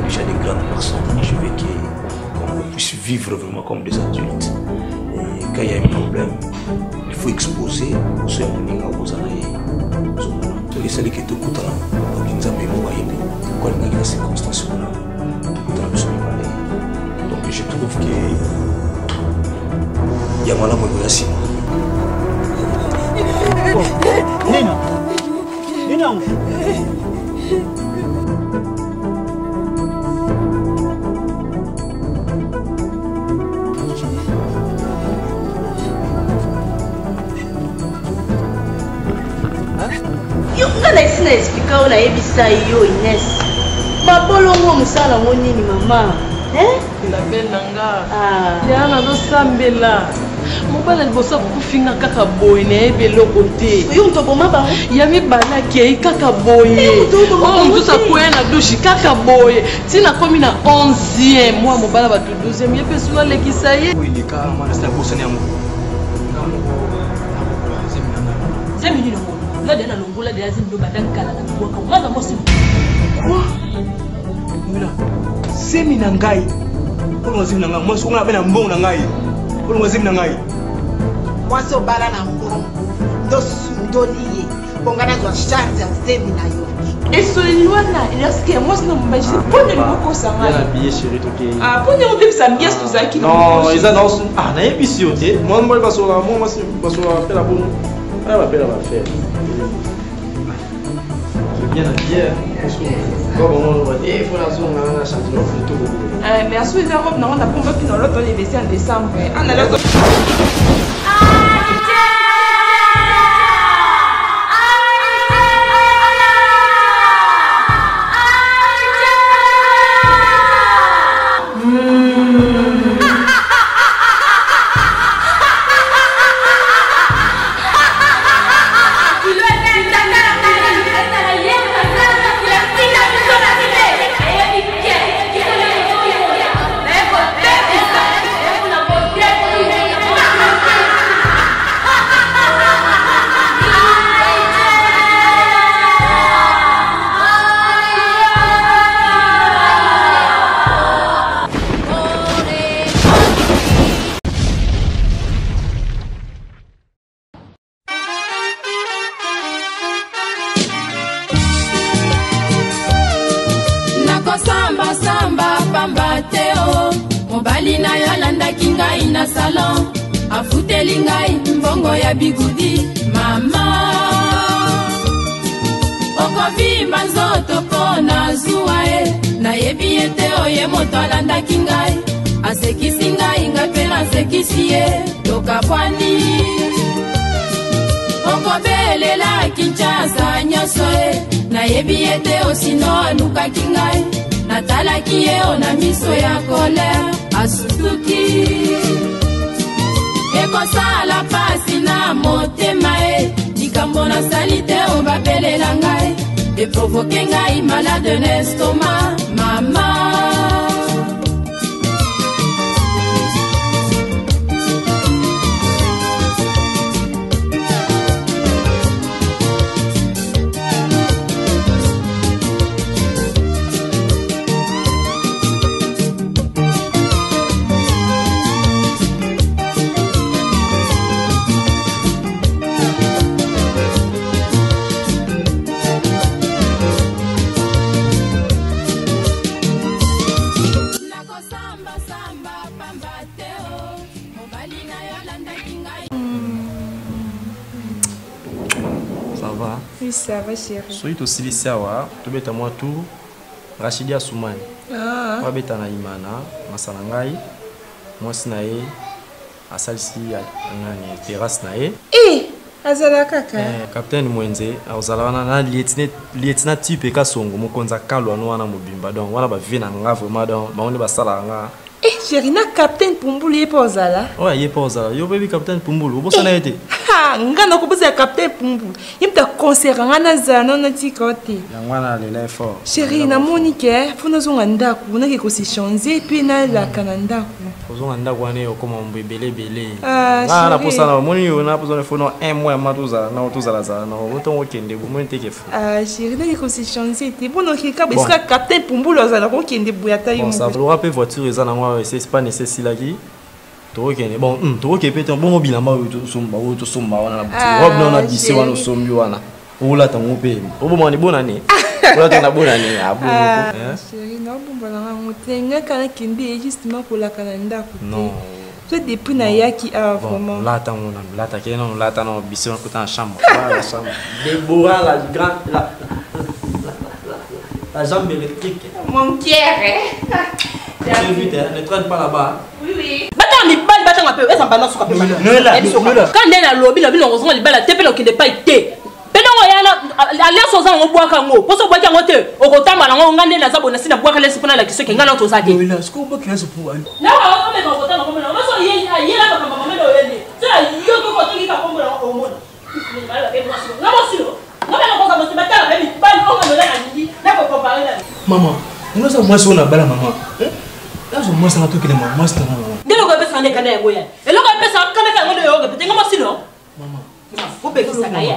Déjà des grandes personnes, je veux qu'on puisse vivre vraiment comme des adultes. Et quand il y a un problème, il faut exposer pour ceux qui ont c'est que tout coûte là. Donc ils nous ont quoi il y a des circonstances là. Donc je trouve que il y a mal à moi aussi. Nina. Na explica ona yebisa yo Inès. Babolongo musala ngonini mama. La belle nanga. Yana do sambela. Mobala liboso kufinga kaka boy na ebelo côté. Yo mtoboma ba. Ya mi bala ke kaka boy. Oh mtu sa kwena douche kaka boy. Tina komi na 11e moi mobala ba 12e yepe sula lekisa ye. Oui, les cas moi c'est pour sonner amour. C'est mini no. Là de na longola de azim do badang kala na boka. Manga mosi. Mila. Semi na ngai. Ono zimi na ngai. Moi so ngana bena mbongo na ngai. Ono zimi na ngai. Moi so bala na mbongo. Do sundoliye. Bongana zo chance semi na yo. Et sur les lois là, il y a ce que moi je ne m'imagine pas de beaucoup ça. Il y a un billet chéri tout qui. Ah, pour nous vivre ça bien tout ça qui. Non, ils annoncent. Ah, n'a pas ici moi moi pas sur la moi pas sur la faire la bonne. Elle va faire la faire. Bien à bien. Comme on va dire, il faut la zone là, la chanson plutôt. Mais à sous les Europes, on a pas qui dans l'autre les vestiaires en décembre. On a l'autre. Salon afuteli ngai mbongo ya bigudi mama okovimba nzoto pona zuwa nayebi ete oye moto alandaki ngai asekisi ngai ngai mpe nasekisi ye tokabwani okobelela Kinshasa nyonso nayebi ete osino alukaki ngai natalaki ye ona miso ya kolere asutuki ekosala pasi na motema likambo nasali te obabelela ngai eprovoke ngai malade n'estoma mama Ça va chérie. Soy to silisia wa to beta moi tout Rachidi Assoumani. Wa beta na imana masala ngai moi sinae asalisi ngani terrasse nae. Azala kaka. Capitaine Mwenze azala na lieutenant type Kasongo mokonza kalwa no wana mobimba donc wana ba vina nga vraiment donc ba on ba sala nga. Chérie na capitaine Pumbulu ye pa ozala. Ouais ye pa ozala. Yo baby capitaine Pumbulu obosa na été. ngana ko buza captain Pumbu yimta concert ngana za non tikote yangwana le fort chérie na Monique funa zonga ndaku na ke si changer puis na la kanandaku zonga ndaku ane okoma mbebele bele na posa na moni yo na posa na fono un mois matuza na otuza za na otongo kende bu mo nteke fa chérie na ke si changer te bon ok ka beska captain Pumbu lo za na ko kende buyata yo ça va rappeler voiture eza na ngwa c'est pas nécessaire là bon to ke pete bon bilamba to somba wana na boutique robe na bisi wana sombi wana ola tango pe obo ni bonane ola tana bonane abu chérie na bomba na ngotenga kana kindi justement pour la calendar non toi depuis na yaki vraiment là tango na là ta kena là ta na bisi wana kota en chambre la chambre Déborah la grande la jambe électrique mon Pierre j'ai vu ne traîne pas là-bas oui mi bali bata ngape eza mbana suka pe quand ndena lobi lobi longo libala te pe lo kinde pa ite pe no yana alliance oza ngo bwaka ngo poso bwaka ngo te okotamba ngo ngande na zabona sina bwaka lesi pona la kisoke ngana to zake oui là ce qu'on bwaka lesi pour aller na wa me ko kotanga ko na so yela ka mama melo yeli so yo ko ko tingi ka kombo na o mona bala pe mwaso na mosilo ngana ko ka mosilo batala pe mi bali ko ngana na ngi na ko comparer na maman nous sommes moi sur la bala maman là je moi ça na to kile maman ça na ndelo ko pesa ndeka na yango ya eloko pesa kana ka ngodo yo pe tenga mosilo maman ko pe kisa ka ya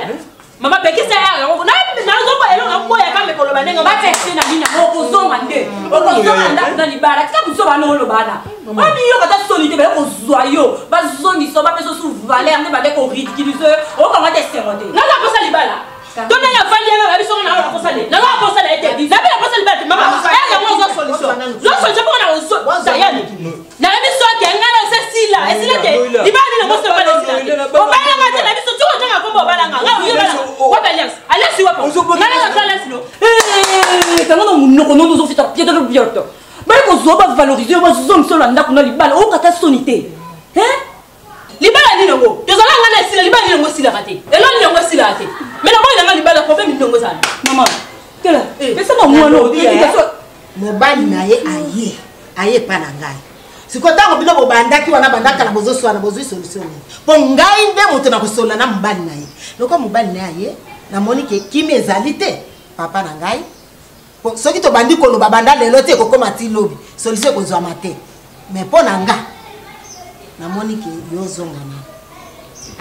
mama pe kisa ya ngo na zo ba eloko ngo ya ka me koloba nenga ba pesa na mina mo ko zonga nde o ko zonga nda na libara ka buso ba no lo bana oni yo kata solide ba ko zwa yo ba zongi so ba pesa su valer ne ba de ko ridiculiser o ko ngate serote na la pesa libala dona ya fandi ya ba biso na la pesa le na la pesa le ete na la pesa libala mama ya mo zo solution pour na zo dayani na biso ke ngana se sila esila te libani na mo se ba le sila o ba na ngate na biso tuko tanga kombo ba nga yo ba wa ba lias alesi wa ngana na kala silo tango munoko no zo fita pied de bioto ba ko zo ba valoriser ba zo msolo nda kuna libala o kata sonité libala ni ngo to zala ngana sila libala ni ngo sila kate elo ni ngo sila kate mais na mo ina libala ko fe mi ngo sana mama kela pesa mo mwana mobali na ye aye pa na ngai sikotango bino bobandaki wana bandaka na bozo swana bozo solution po ngai nde moto na kosola na mobali na ye loko mobali na ye na moni ke kimi ezali te papa na ngai po soki to bandi ko loba banda lelo te ko koma ti lobi solution ko zwa mate mais po na nga na moni ke yo zonga na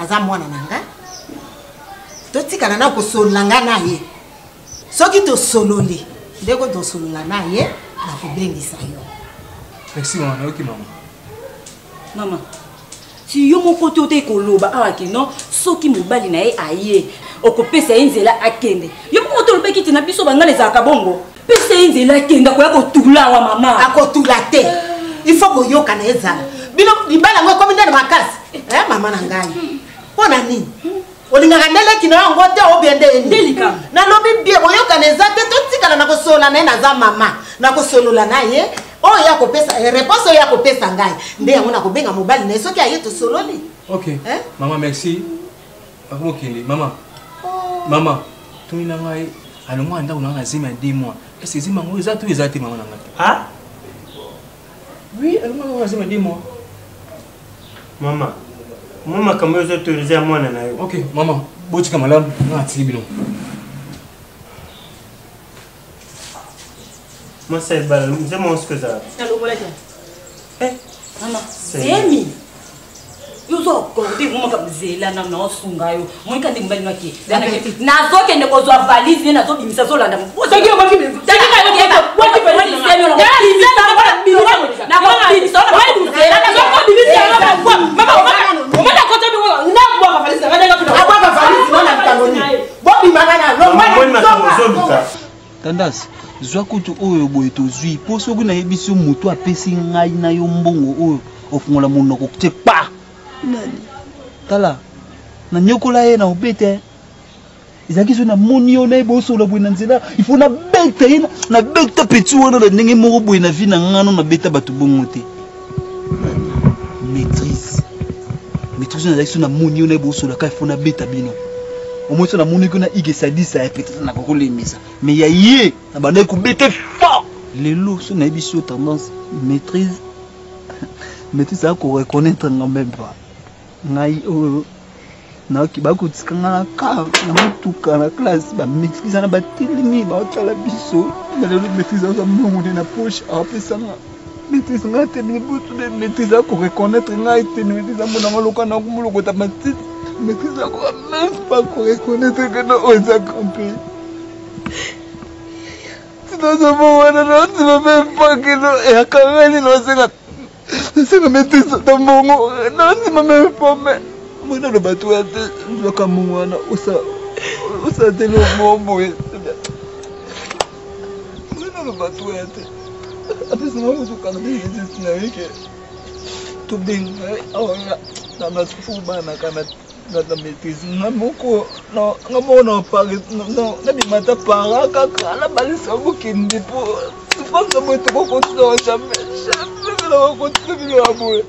aza mwana na nga to tikana na kosola nga na ye soki to sololi ndeko to solola na ye na kobengisa yo. Merci maman, ok maman. Maman, si yo moko te ote koloba awake no soki mobali na ye aye okopesa ye nzela akende yo moko te lobeki te na biso bangala ezalaka bongo pesa ye nzela akende akoya kotula wa mama akotula te il faut koyoka na ezala bino libala ngo komi ndana makasi mama na ngai pona nini olingaka ndeleki na yango te obiende ndelika na lobi bie boyoka na eza te totikala na kosola na ye naza mama na kosolola na ye oyo ya kopesa réponse oyo ya kopesa ngai nde yango na kobenga mobali na ye soki aye tosololi. Ok maman merci akokende maman maman tuni na ngai alongo anda ko na zima 2 mois est-ce que zima ngo eza to eza te maman na ngai ah oui alongo na zima 2 mois maman maman kama yo autorisé à moi na yo. Ok maman botika malamu na tibino moi c'est bal c'est mon ce que ça allo voilà maman semi yo zo ko ndi mo makabzela na no sunga yo mo ikandi mbali naki na zo ke ne ko zo valise na zo bimisa zo landa mo zo ke ko ki taki ka yo ke ko ti pe ni semi no ya ni na ko bimisa na ko bimisa na ko bimisa na ko bimisa na ko mama mama ko to bi na ko ka valise na nga ko akwa ka valise no na tangoni bo bi magana no mama tendance zwa kutu oyo boye tozwi po soki na yebiso moto apesi ngai na yo mbongo oyo ofungola monoko te pa nani tala na nyokola ye na obete ezaki so na moni yo na ebosola boye na nzela il faut na beta ye na beta petit wana na ndenge moko boye na vie na ngano na beta bato bongo te maîtrise na ezaki so na moni yo na ebosola ka il faut na beta bino au moins na moni ko na igesa disa peut-être na ko lemisa mais ya ye na bande ko bete fort lelo so na biso tendance maîtrise à ko reconnaître en même pas ngai naoki bakotikanga na cave na motuka na classe bamaîtrise na batelemi baotala biso balelo maîtrise aza mbongo nde na poche apesanga maîtrise ngai te mibutu de maîtrise akoreconnaître ngai te maîtrise amonanga loka na komolokota matiti maîtrise ako même pas koreconnaître que no oyo eza campé tinozomo wana nozima même pas kino eyakangani nosenga maîtrise ta mbongo nozima même pas mais mwana lo bato ya te nzoka mbongo wana osateli omombo mwana lo bato ya te apesanga motoka ndeexiste na ye ke tobenga awana na basufu banaka na maîtrise nga moko na pari nabimata para kaka nabalisa bokende mpo supanza boye tokokontinua jamais na bakontinua bino ya boye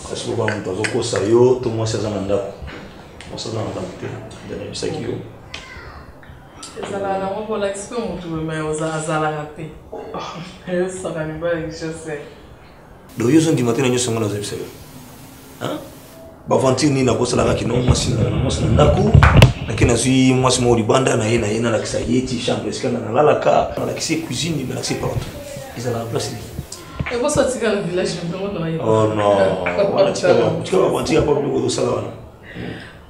parce que quand on doit au sayo tout moi c'est un mandat on s'en a adapté de la sakio ça là on pour l'expérience tout mais aux azala rapé ça va me pas je sais do yo son dimatina nyo songa na zebisa hein ba vanti ni na kosa la kino moi sina ndako lakini azui moi c'est mo ribanda na yena la kisayeti chambre skana na lala ka na la kisi cuisine na kisi partout ils ont la place. Et vous sortez dans le village, je me demande. Oh non, tu vas pas dire de ça là.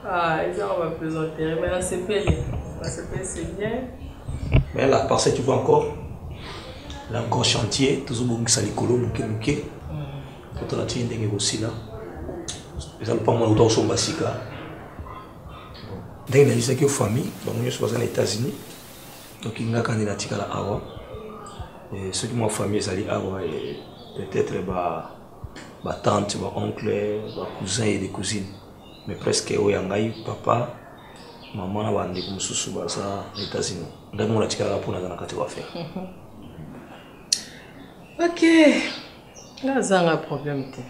Ah, ils ont pas besoin de mais la CP, c'est bien. Mais là, parce que tu vois encore, là encore chantier, toujours bon que ça les colons, muke. Quand on a tiré des aussi là, ils ont pas moins autant sur Basika. Dès qu'il a dit ça que famille, bon, nous sommes aux États-Unis, donc il y a un candidat qui là avant. Et ceux qui m'ont famille, ça dit peut-être ma tante, ma oncle, ma cousin et des cousines. Mais presque oyangai papa, maman na bandi kumsusu basa États-Unis. Ngai mona tikala pour na kati wa faire. OK. Là ça un problème té.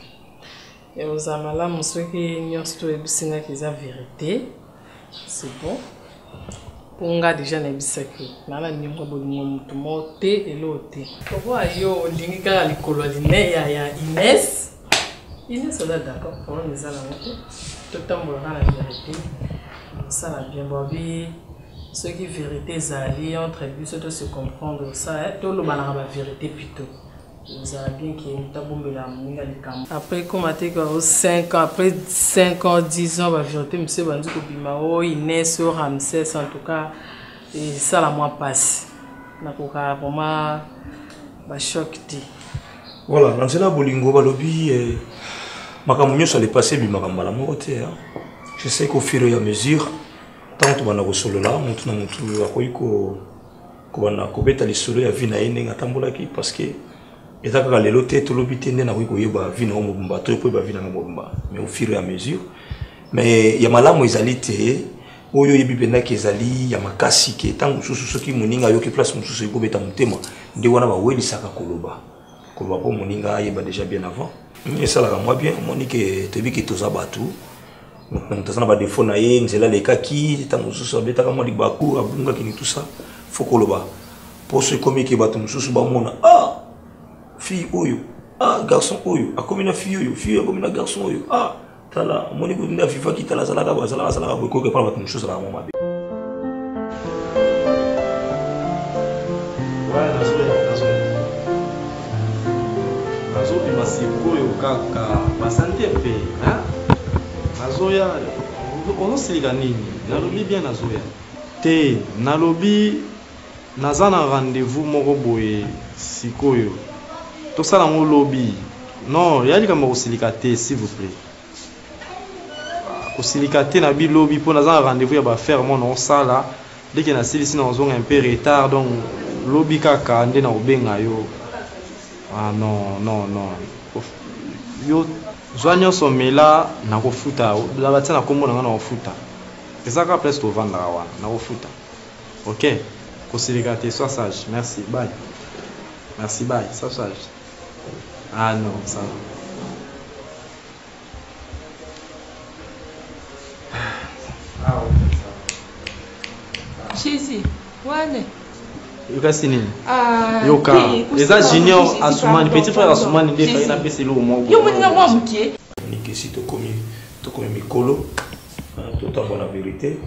Et aux amala musoki nyosto ebisinga kiza vérité. C'est bon. Ponga déjà na bisaki nana ningo bolingo mutu mote elote ko ayo lingi kala likolo line ya Inès ola d'accord pour les ala moto totambola na vérité ça la bien bobi ce qui vérité zali entre lui surtout se comprendre ça tout le balanga la vérité plutôt vous avez bien qui est tabombela munga likam après comme até ko 5 ans après 5 ans 10 ans la vérité monsieur bandu ko bima o Inès o Ramsès en tout cas et ça la moi passe na ko ka vraiment ba choc ti voilà dans cela bolingo balobi makambo nyoso le passé bi makambo la moté je sais qu'au fur et à mesure tant que bana ko solo là mutu na mutu akoiko ko bana ko beta li solo ya vina ene ngatambola ki parce que et ça quand les lotés tout l'obité na ko yeba vina mo bumba to ko ba vina mo bumba mais au fur et à mesure mais ya malamu ezalité oyo yebi benda kezali ya makasi ke tangu susu soki muninga yoki place mususu ko beta mutema ndi wana ba weli saka koloba po muninga yeba déjà bien avant mais ça là moi bien monique te bi ke toza batu donc tazana ba défaut na ye nzela le kaki tangu susu beta kama libaku abunga kini tout ça faut koloba pour ce comme ke batu mususu ba mona ah fille oyo ah garçon oyo akomi na fille oyo fille akomi na garçon oyo ah tala moni ko nda fifa ki tala sala ka ko ke pas une chose là moi mabe ouais nazo bi masiko yo kaka basante pe hein nazoya ono silika nini nalobi bien nazoya te nalobi naza na rendez-vous moko boye sikoyo tosala ngo lobby non ya likambo kosilika te s'il vous plaît kosilika te na bi lobby mpo naza na rendez-vous ya bafaire mo na osala deke nasilisi na ozonga un peu retard donc lobby kaka nde na kobenga yo. Ah non non non yo zwa nyonso mela na kofuta batia na kombo na nga na kofuta ezaka place tovandaka wana na kofuta. Ok, kosilika te, sois sage, merci, bye. Merci, bye, sois sage. Ah non, ça va. Jésus, ouais. Yoka Sini. Yoka. Les junior Assoumani, petit frère Assoumani, il fait un peu c'est l'eau. Yo moninga moi mukie. Niki si to komi mikolo, tout en bonne vérité.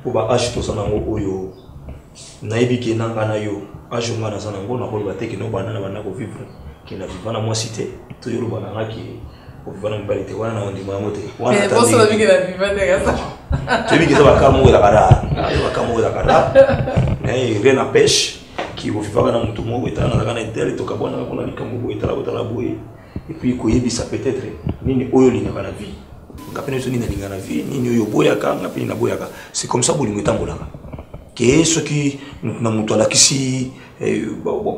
Pour ba âge to sanango oyo. Naibi ki nanga na yo. Âge nga na sanango na ko ba te ki no bana na bana ko vivre. Ki na vivre na moi cité. To yoro bana nga ki ko vivre na mbalite wana na ndi mamote. Wana ta. Boso biki na vivre de gasa. Tu biki to ba kamo la kara. Ba kamo la kara. Mais rien à pêche qui va vivre dans mutu moko etana na kana intele to kabona na kona likambo bo etala botala boye. Et puis ko yebisa peut-être nini oyo linga na vie. Ngapene so nini linga na vie nini oyo boyaka ngapene na boyaka. C'est comme ça bolingo etambolaka. Que ce qui na mutu ala kisi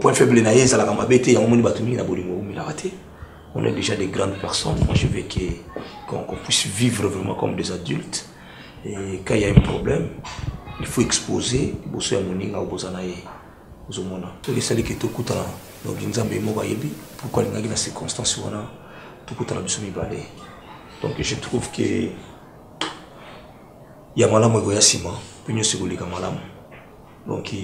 point faible na yeza la kama bete ya moni batumi na bolingo umila raté. On est déjà des grandes personnes. Moi je veux qu'on puisse vivre vraiment comme des adultes. Et quand il y a un problème, il faut exposer boso ya moninga obozana ye ozomona to lesali ke tokuta donc nzambe moko yebi pourquoi linga na circonstance wana tokuta na biso mibale. Donc je trouve que ya malamu ego ya sima pinyo sigolika malamu donc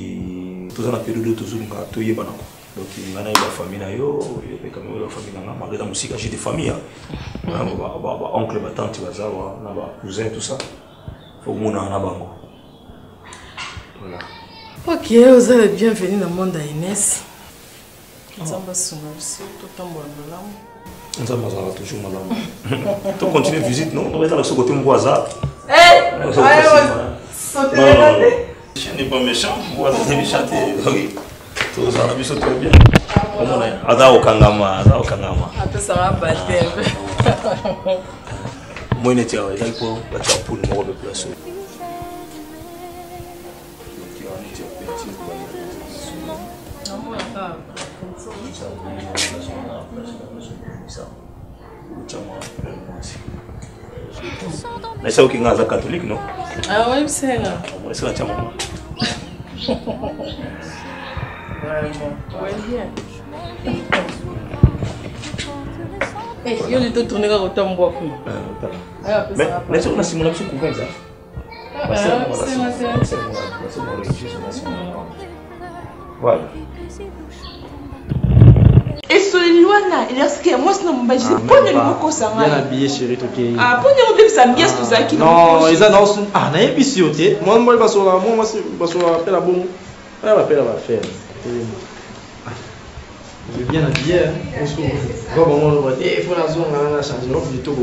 tout na période tozulinga to yebana donc ngana ya famille na yo pe kama yo famille na malgré la musique j'ai des familles ba oncle ba tante bazawa na ba cousin tout ça faut mona na bango. Voilà. Ok, vous êtes bienvenue dans le monde d'Inès. Nous sommes aussi tout le temps nous sommes toujours malades. Tu continues la visite, non? On va être dans ce côté mon voisin. Je n'ai pas méchant, moi je vais chanter. Tout ça, la vie se trouve bien. Ada okangama. Ça va battre. Moi, je n'étais pas pour le mot de place. Mais c'est qui est catholique, non? Ah oui, c'est là. Moi, c'est la tiens, maman. Vraiment, ouais, bien. Eh, il y a des tournées à autant boire. Mais c'est une simulation couverte, ça. Voilà. Et sur les lois, il y a ce que moi, c'est non, je dis, prenez le mot ça. Bien habillé, chérie, ok. Ah, prenez le mot ça, bien tout ça qui. Non, ils ont dans ah, n'a pas si ok. Moi, je vais sur la, moi, je vais sur la bon. Elle va faire, Je vais bien habillé. On se trouve. Il faut la zone, on a changé l'offre du tout.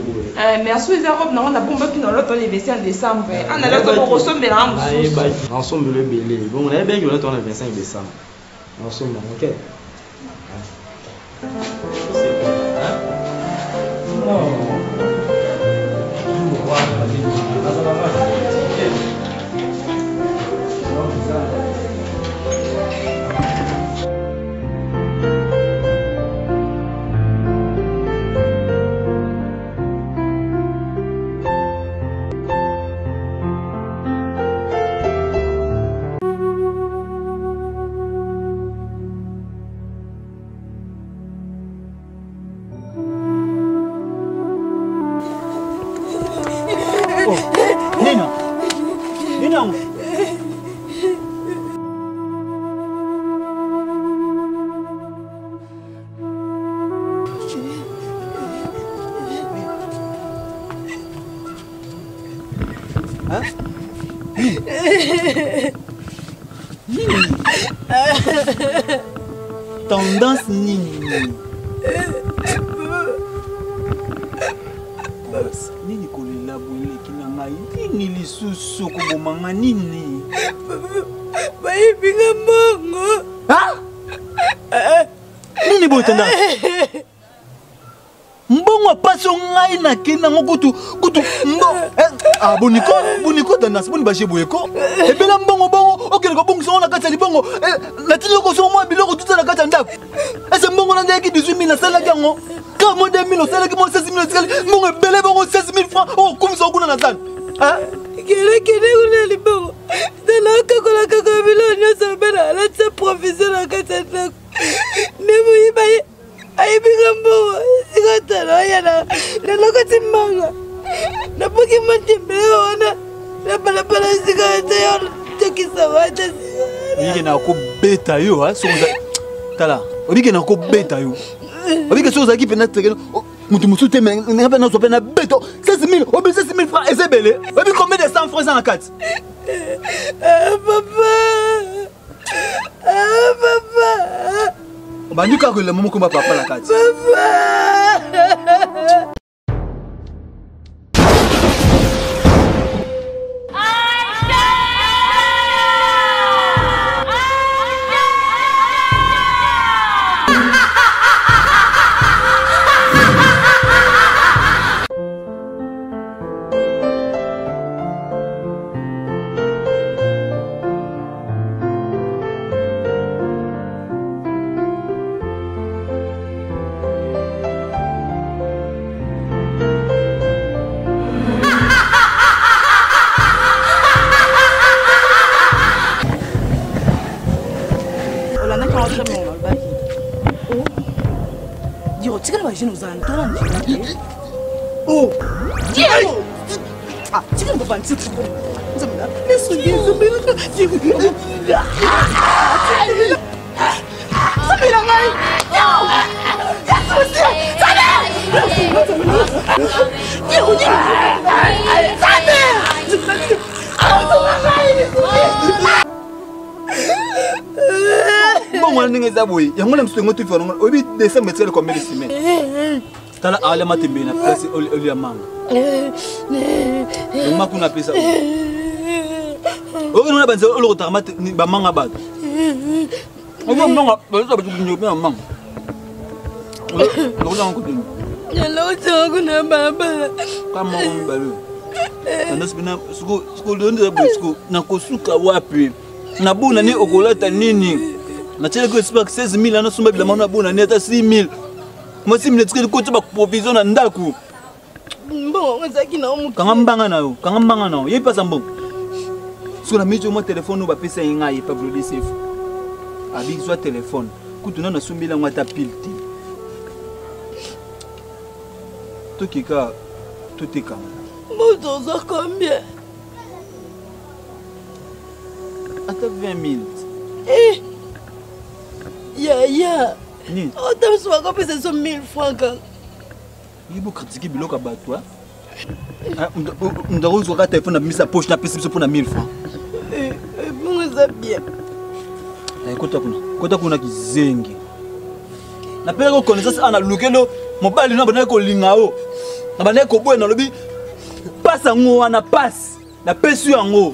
Merci les Arabes, on a bombe qui dans l'autre on est baissé en décembre. On a l'autre pour ressembler à un. Ensemble le belé. Bon, on a bien que l'autre on est 25 décembre. Ensemble, ok. Tendance nini? Nini kolela boyele kinanga nini lisusu kobomanga nini? ayibinga mbongo. Nini botanda? Mbongo paso ngai na kena ngokutu boniko danas boni baje boyeko ebela mbongo okele ko bongo na kati ya libongo na tili ko so mo biloko tuta na kati ya ndako ese mbongo na ndeki 18000 na sala yango ka mo 2000 na sala ki mo 16000 tikali mbongo ebele bongo 16000 francs kumisa kuna na sana kele kuna libongo dala kakola biloko nyonso bena la tsa professeur na kati ya ndako nemu ibaye ayibinga mbongo sikotala yana nalokoti manga napoki matembele wana na balabala sikata yo tokisa wata Obike na kobeta yo ha soza tala obike na kobeta yo obike soza ki pena teke mutu mutu te mais ngapa na so pena beto 16000 obi 16000 francs ezebele obi combien de 100 francs en carte papa bandi ka ko le momo ko papa la carte Oh, Diego! Ah, tu ne peux pas me dire. Bon, on est à bout. Il y a un moment où tu fais un obi décembre mettre comme les semaines. Tala ala matembe na place oli ya manga. Ngoma kuna pesa. Oke nona banza olo kotama ba manga ba. Oke manga ba zo ba kunyope na manga. Ngona ngokudini. Yalo tsangu na baba. Kama ngombalu. Nanda sibina suko londe ba suko na kosuka wapi. Na buna ni okolata nini? Na chele ko expect 16000 na sumba bila mana buna ni ata 6000. Moi si mne tsike ko tba provision na ndaku. Mbongo ngazaki na omu. Kangambanga na yo. Ye pasa mbongo. Sur la mijo mo téléphone ba pesa yinga ye Pablo DCF. Abi zo téléphone. Kutuna na sumbila ngata pilti. Tokika toteka. Moto za combien? Ata 20000. Ya. Ni. Oh, t'as souvent compris c'est 1000 francs. Il faut critiquer biloko batwa. Ndaro zo ka téléphone na misa poche na pesa pour na 1000 francs. Bon ça bien. Kota kuna kizengi. Na pele ko connaissance ana lukelo mobali na bana ko lingao. Na bana ko boye na lobi pasa ngo wana passe. Na pesu yango.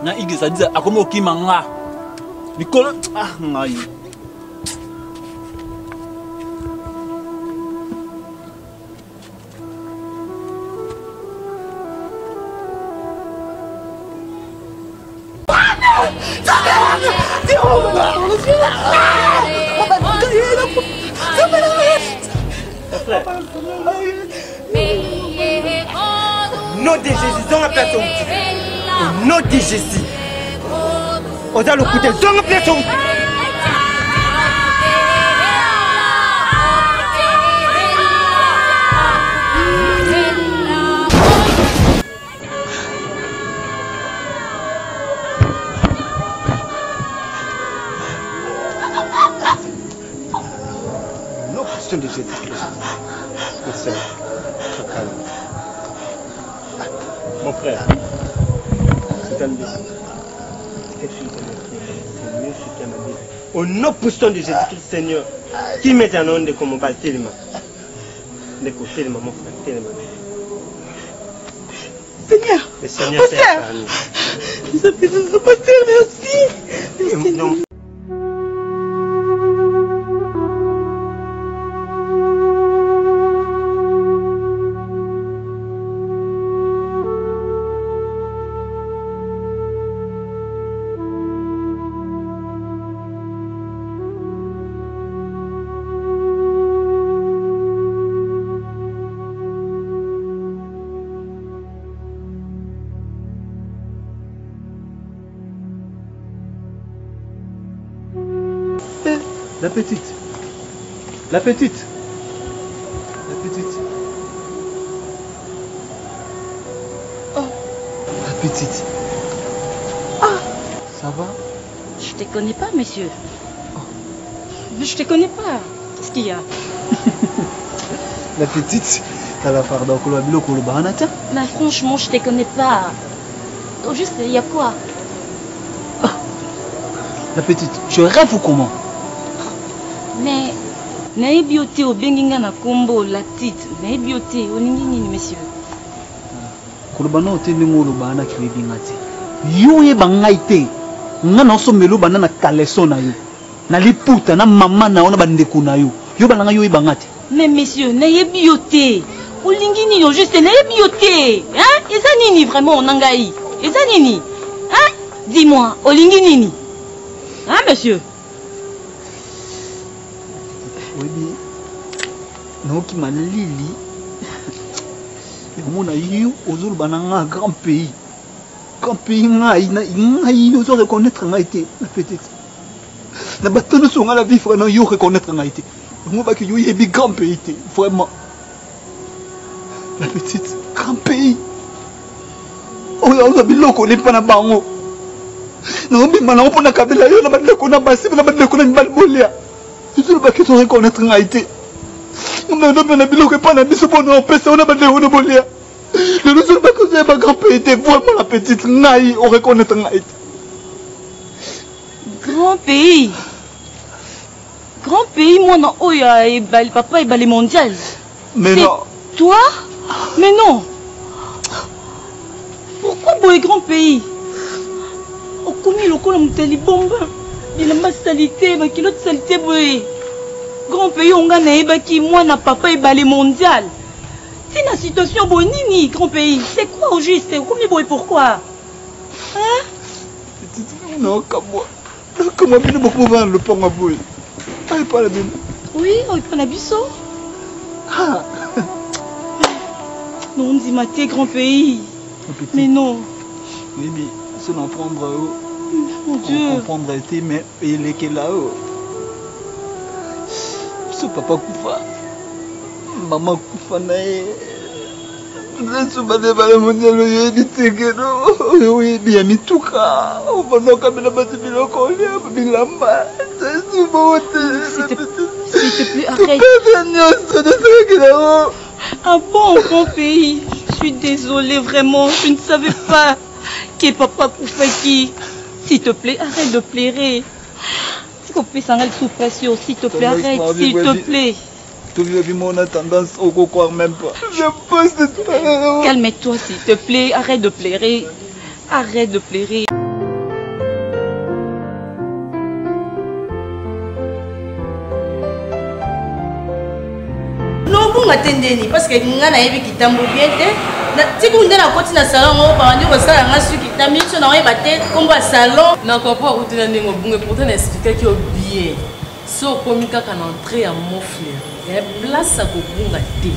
Na igisa diza akomo kimanga bikolo ngai Nom de Jésus, dans la personne. Au nom de Jésus. On a le coup de dans la personne. Non, question de Jésus-Christ. C'est ça. Mon frère, c'est un livre. Qu'est-ce que tu veux dire? Au nom puissant de Jésus-Christ, Seigneur, qui met en onde comme on va tellement. De côté de maman, tellement. Seigneur, le Seigneur fait ça. Nous appelons pas merci. Non. La petite. La petite. La petite. Oh. La petite. Ah. Ça va? Je te connais pas, monsieur. Oh. Je te connais pas. Qu'est-ce qu'il y a? La petite. T'as la farda au bilo kolobana, tiens. Mais franchement, je te connais pas. Au juste, il y a quoi? Oh. La petite, tu rêves ou comment? Mais nayebi ote obenginga na kombo la petite nayebi ote oningi nini monsieur kolobana ote ndenge olobana kiwebinga te yo yeba ngai te nga na osomela obanda na kaleso na yo na liputa na mama na yo na bandeko na yo yo balanga yo yebanga te. Mais monsieur nayebi ote olingi nini au juste nayebi ote hein eza nini vraiment onangai eza nini hein dis-moi olingi nini hein monsieur. Oui, naoki malili omona yo ozoloba na grand pays ngai ozo reconnaître ngai te la petite na bato nyonso nga na vivre na yo reconnaître ngai te yango baki yo yebi grand pays te vraiment la petite grand pays oyo aza biloko olepa na bango naobima nango mpo na kabela yo na bandeko na basi na bandeko na mibali bolia je ne pas que tu reconnaître Haïti. On a un biloko pas na biso pour nous passer on a bandé on bolia. Le ne pas que c'est pas grand pays était vraiment la petite naï on reconnaître Haïti. Grand pays. Grand pays moi non oya et papa et balé mondial. Mais non. Toi? Mais non. Pourquoi boy grand pays? O komi lokolo muteli bomba. Il a ma salité, ma kilo de salité, boy. Grand pays, on gagne, baki, moi, na papa, et balé mondial. C'est la situation, boy, nini, grand pays. C'est quoi au juste? Combien, boy, pourquoi? Hein? Non, comme moi. Comment bien beaucoup vendre le pont à boy? Allez, pas la bien. Oui, on prend la bisso. Ah. Non, on dit, maté, grand pays. Mais non. Oui, mais, c'est d'en prendre. Mon Dieu. On comprendrait été, mais il est là-haut. Ce papa Koufa, maman Koufa nae. Je suis allé à la mondiale, il dit que non, oui, bien mis tout cas. On va nous caminer dans le bureau, on va bilamba. S'il te plaît, arrête. Ah bon, grand pays. Je suis désolée, vraiment. Je ne savais pas que papa Koufa qui. S'il te plaît, arrête de pleurer. S'il te plaît, ça a sous pression. S'il te plaît, arrête, s'il te plaît. Tu lui mon tendance au croire même pas. Je pense de toi. Calme-toi, s'il te plaît. Arrête de pleurer. Arrête de pleurer. Non, vous m'attendez parce que vous avez qui t'embrouille bien. Si vous avez un salon, vous avez un salon. Je ne comprends pas pourtant expliquer qu'il y a bien. Si on communique qu'en entrée à mon frère, il y a place à Kobunga T.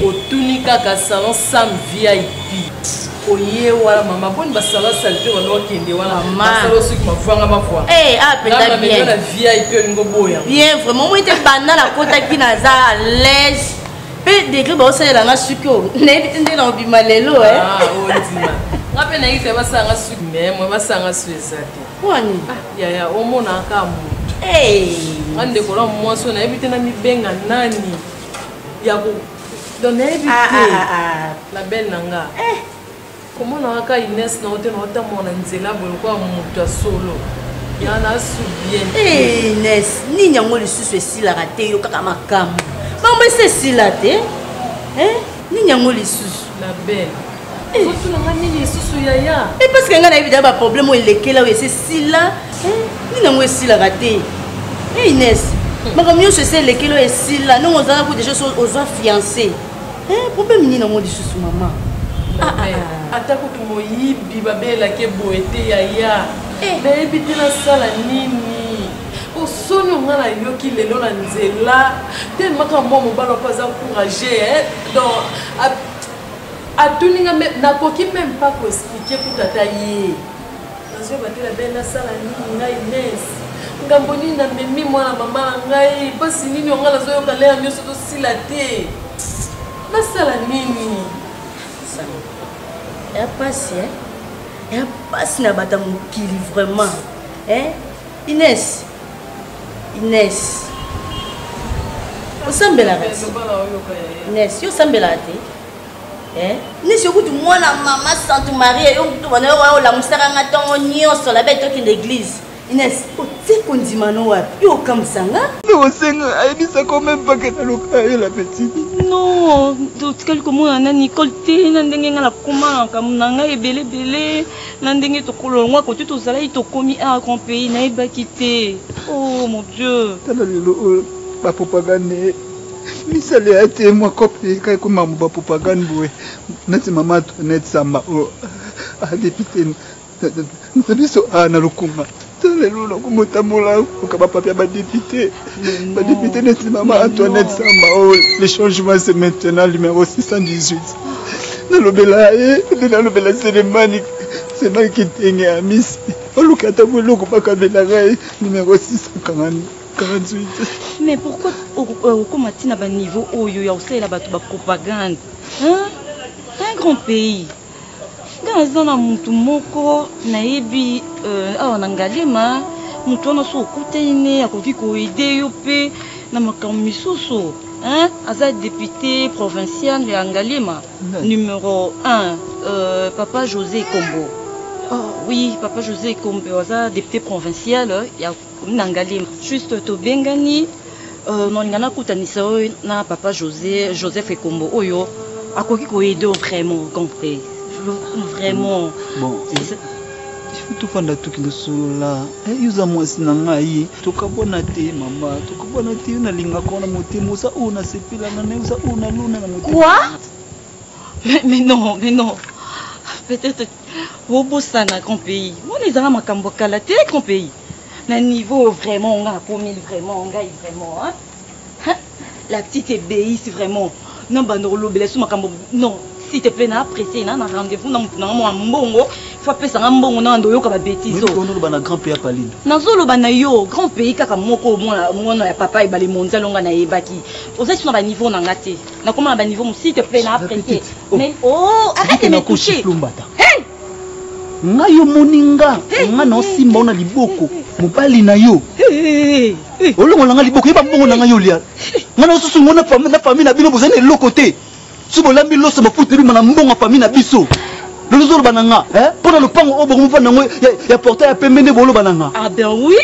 Au tunika ka salon sam VIP. Oye wala mama bonne ba salon salté on a kende wala salon ce qui m'a voir ma foi. Ah peut-être bien. La VIP ngo boya. Bien vraiment moi était bana la kota qui naza à l'aise. Pe degré ba osala la suko. Na bitinde na bimalelo Ah o dima. Ngape na ise ba sanga suko mais moi ba sanga suezate. Wani? Ya omona ka mu. Ande ko la moi so na ebite na mibenga nani. Ya ko donner la belle nanga. Comment on a Inès na ote na ota mona nzela boloko mutu solo. yana subien Inès nini yango lisusu esilaka te yo kaka makambo mambo esi esila te nini yango lisusu la belle otulanga nini lisusu yaya parce que ngai nayebi da baproblème oyo elekela oyo esesila nini yango esilaka te Inès makambo nyonso esi elekela oyo esila ndongo ozala po déjà ozwa fiancé problème nini yango lisusu mama atako moyibi babelaki eboye te yaya nayebi te nasala nini osoni onga nayoki lelo na nzela te maka mwa mobala mpo aza courage donc atuninga nakoki même pas koexplike ku tata ye nazoyeba te nabe nasala nini ngai Inès ngambo nini namemi mwana mama na ngai mpasi nini onga nazoyoka lea nyonso tosila te nasala nini ya pasi na bata mokili vraiment Inès osambelaka te Inès yo osambelaka te Inès yokuti mwana mama Sainte Marie yo kutu bana yo olamusaka nga ntongo nyonso labe tokende église Inès otie kondima no wapi yo okamusanga osenga ayebisaka même pake naluka yo la petite non totikali komona na Nicole te na ndenge nga nakomaka na ngai ebelebele na ndenge tokolongwa kote tozalaki tokomi a grand pays nayebaki te oh mon dieu tala lelo oyo bapropagande misala ya te mwa kope kai komama bapropagande boye neti mama Antoinette Samba oyo adepite na biso na lukunga lelo nakomotamola koka bapapia badepite neti mama Antoinette Samba oyo le changement c'est maintenant numéro 618 nalobela ye nde nalobela Selemani kitenge ya misi oluka ata boloko bakabela ngai numéro 648 mais pourquoi okoma ntina baniveau oyo ya kosalela bato bapropagande un grand pays nga aza na mutu moko nayebi awa na Ngalema mutu wana so okutani akoki koede yo mpe na makambo misusu aza député provincial ya Ngalema numéro 1 papa José Kombo oui papa José Kombo aza député provincial ya Ngalema juste tobengani nolinga nakutanisa oyo na papa Joseph Kombo oyo akoki koede vraiment compris vraiment bon tofanda tukilosolola yuza mwasi na ngai tokabona te mama tokabona te yo nalingaka wana motema oza oyo nasepelana na oza oyo nalona na motema quoi mais non peut-être obosana grand pays mona ezala makambo kala te grand pays na niveau vraiment nga akomi vraiment ngai vraiment la petite ébéisse vraiment non bandolobela so makambo non s'il te plaît na apprécier na rendez-vous na mwa mbongo faut pesa nga mbongo na ndo yoka ba bêtise o no ba na grand pays Paline nazolo ba na yo grand pays kaka moko mwana ya papa e bale mondial longa na yebaki oza sur ba niveau na ngate na comment ba niveau s'il te plaît na apprécier mais arrête de me toucher nga yo moninga nga na osimba ona liboko mobali na yo olongola nga liboko yeba mbongo na nga yo lia nga na osusu ngona famille na bino bozane loko te subo lambi loso mafuta bima na mbongo famille na biso le jour bananga pour le pango obo mo fanango ya porter ya pembene bolo bananga ah ben oui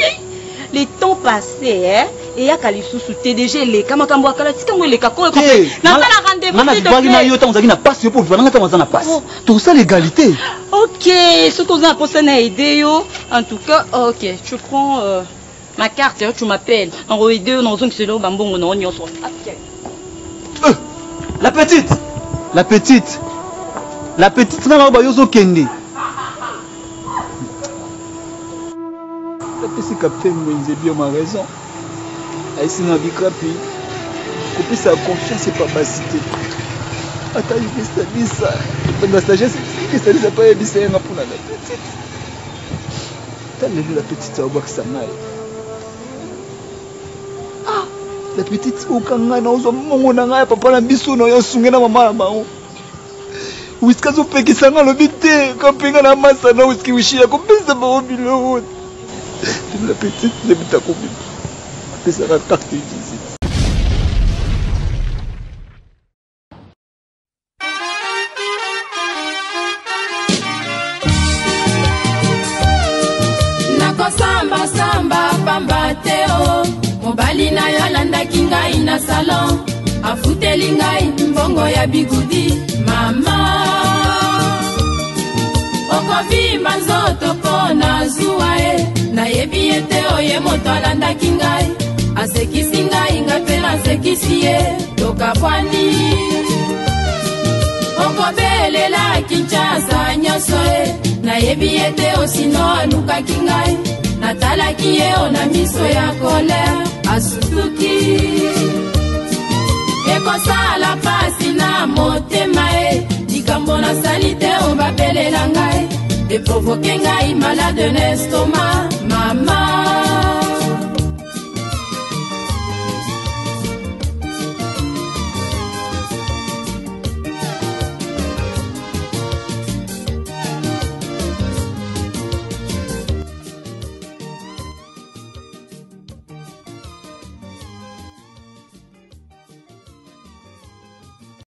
les temps passés et ya kalisusu TDG les kamakambo akala tikango les kako ko na sala rendez-vous na na yo tango na passe pour vananga tango na passe tout ça l'égalité OK ce qu'on a pensé na aider yo en tout cas OK tu prends ma carte tu m'appelles en aider dans zone que c'est là bambongo na onyo so la petite na ba yozo kende la petite capitaine Moïse bien ma raison aïsi na bikapi kopisa confiance et pas basité ata yibisa la sagesse que ça les a pas yibisa nga pour la petite la petite au baksa ngai la petite okanga na ozo mongo na ngai papa na biso no yo sungena mama na bango whisky zo pekisa nga lobite kapinga na masa na whisky wishia ko pesa ba obilo la petite ne bita ko bi pesa la carte de visite nakosamba na yo alandaki ngai na salon afuteli ngai mbongo ya bigudi mama okovimba nzoto mpo na zuwa e nayebi ete oye moto alandaki ngai asekisi ngai ngai mpe nasekisi ye tokabwani okobelela kinshasa nyonso e nayebi ete osino alukaki ngai natalaki ye o na miso ya kolere asutuki ekosala pasi na motema e likambo nasali te obabelela ngai eprovoke ngai malade na estoma